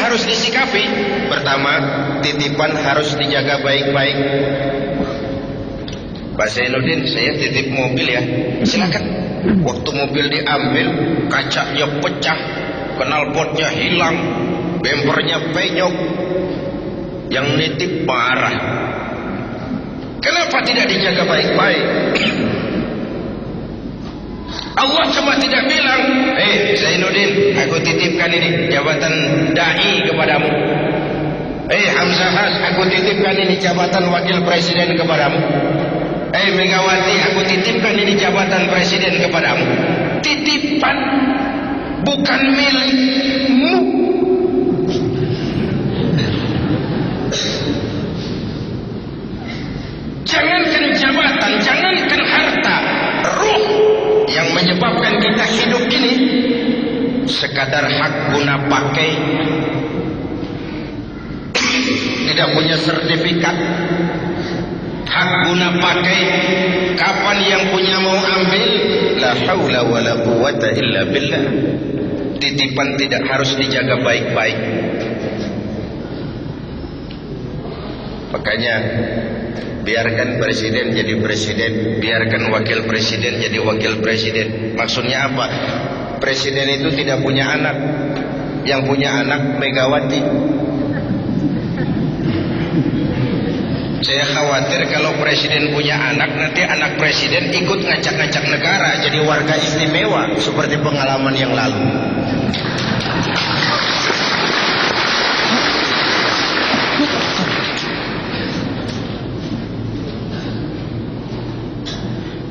harus disikapi. Pertama, titipan harus dijaga baik-baik. Pak Zainuddin, saya titip mobil ya, silakan. Waktu mobil diambil, kacanya pecah, knalpotnya hilang, bempernya penyok, yang nitip marah. Kenapa tidak dijaga baik-baik? Allah cuma tidak bilang, Zainuddin, aku titipkan ini jabatan da'i kepadamu. Hamzahas, aku titipkan ini jabatan wakil presiden kepadamu. Megawati, aku titipkan ini jabatan presiden kepadamu. Titipan, bukan milikmu. Jangankan jabatan, jangankan harta, ruh yang menyebabkan kita hidup ini sekadar hak guna pakai, tidak punya sertifikat hak guna pakai. Kapan yang punya mau ambil? La haula wala quwata illa billah. Titipan tidak harus dijaga baik-baik. Makanya biarkan presiden jadi presiden, biarkan wakil presiden jadi wakil presiden. Maksudnya apa? Presiden itu tidak punya anak. Yang punya anak Megawati. Saya khawatir kalau presiden punya anak, nanti anak presiden ikut ngacak-ngacak negara jadi warga istimewa seperti pengalaman yang lalu.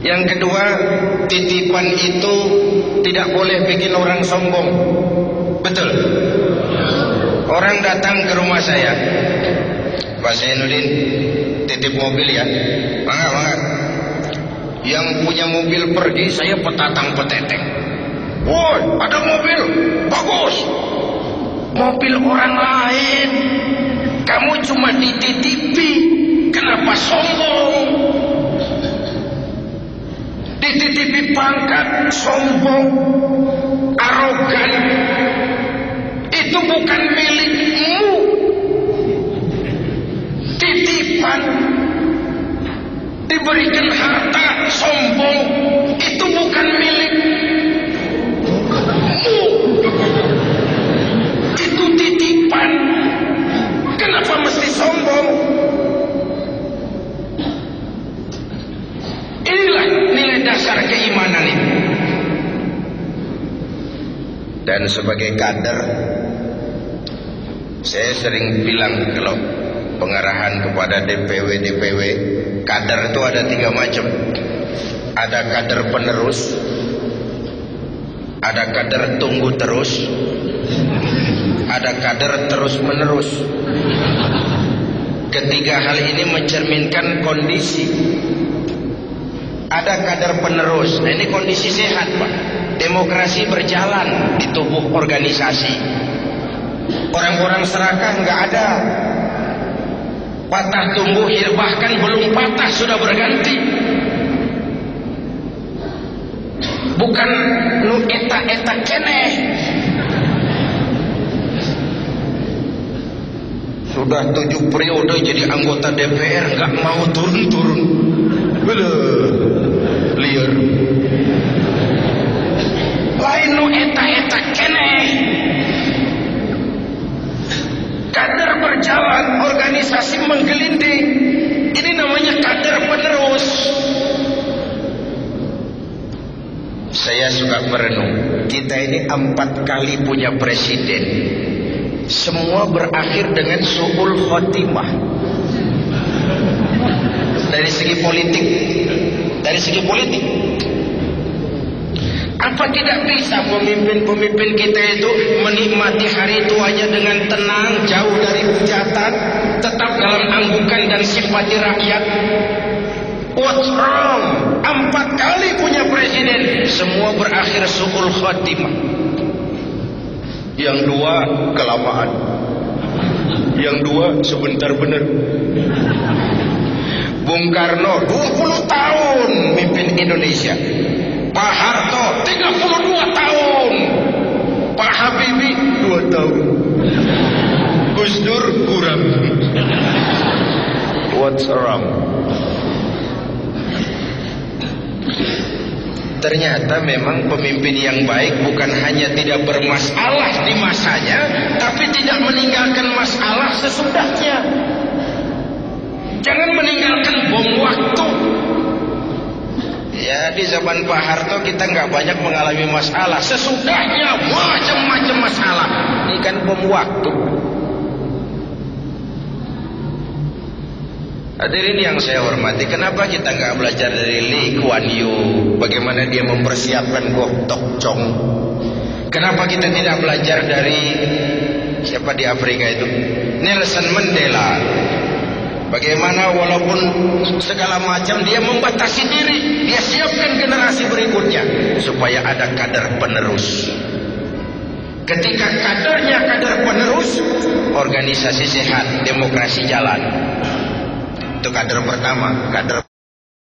Yang kedua, titipan itu tidak boleh bikin orang sombong. Betul? Orang datang ke rumah saya, Pak Zainuddin, titip mobil ya. Mangga. Yang punya mobil pergi, saya petatang peteteng. Woi, ada mobil, bagus. Mobil orang lain, kamu cuma dititipi, kenapa sombong? Dititipi pangkat, sombong, arogan. Itu bukan milikmu. Titipan, diberikan harta, sombong, itu bukan milikmu. Itu titipan. Kenapa mesti sombong? Inilah nilai dasar keimanan ini. Dan sebagai kader, saya sering bilang kalau pengarahan kepada DPW, kader itu ada 3 macam. Ada kader penerus, ada kader tunggu terus, ada kader terus menerus. Ketiga hal ini mencerminkan kondisi. Ada kader penerus. Nah, ini kondisi sehat, Pak. Demokrasi berjalan di tubuh organisasi. Orang-orang serakah nggak ada. Patah tumbuh, bahkan belum patah sudah berganti. Bukan nu eta keneh. Sudah 7 periode jadi anggota DPR nggak mau turun-turun. Liar. Lain nu eta keneh. Kader berjalan, organisasi menggelinding. Ini namanya kader penerus. Saya suka merenung. Kita ini 4 kali punya presiden. Semua berakhir dengan su'ul khotimah. Dari segi politik. Apa tidak bisa pemimpin-pemimpin kita itu menikmati hari tuanya dengan tenang, jauh dari hujatan, tetap dalam anggukan dan simpati rakyat? What's wrong? 4 kali punya presiden, semua berakhir su'ul khatimah. Yang 2 kelamaan, yang 2 sebentar benar. Bung Karno 20 tahun mimpin Indonesia. Pak Harto 32 tahun. Pak Habibie 2 tahun. Seram. Ternyata memang pemimpin yang baik bukan hanya tidak bermasalah di masanya, tapi tidak meninggalkan masalah sesudahnya. Jangan meninggalkan bom waktu. Ya, di zaman Pak Harto kita nggak banyak mengalami masalah. Sesudahnya macam-macam masalah. Ini kan bom waktu. Hadirin yang saya hormati, kenapa kita nggak belajar dari Lee Kuan Yew, bagaimana dia mempersiapkan Gok Tok Chong? Kenapa kita tidak belajar dari siapa di Afrika itu, Nelson Mandela? Bagaimana walaupun segala macam dia membatasi diri, dia siapkan generasi berikutnya supaya ada kader penerus. Ketika kadernya kader penerus, organisasi sehat, demokrasi jalan. Itu kader pertama, kader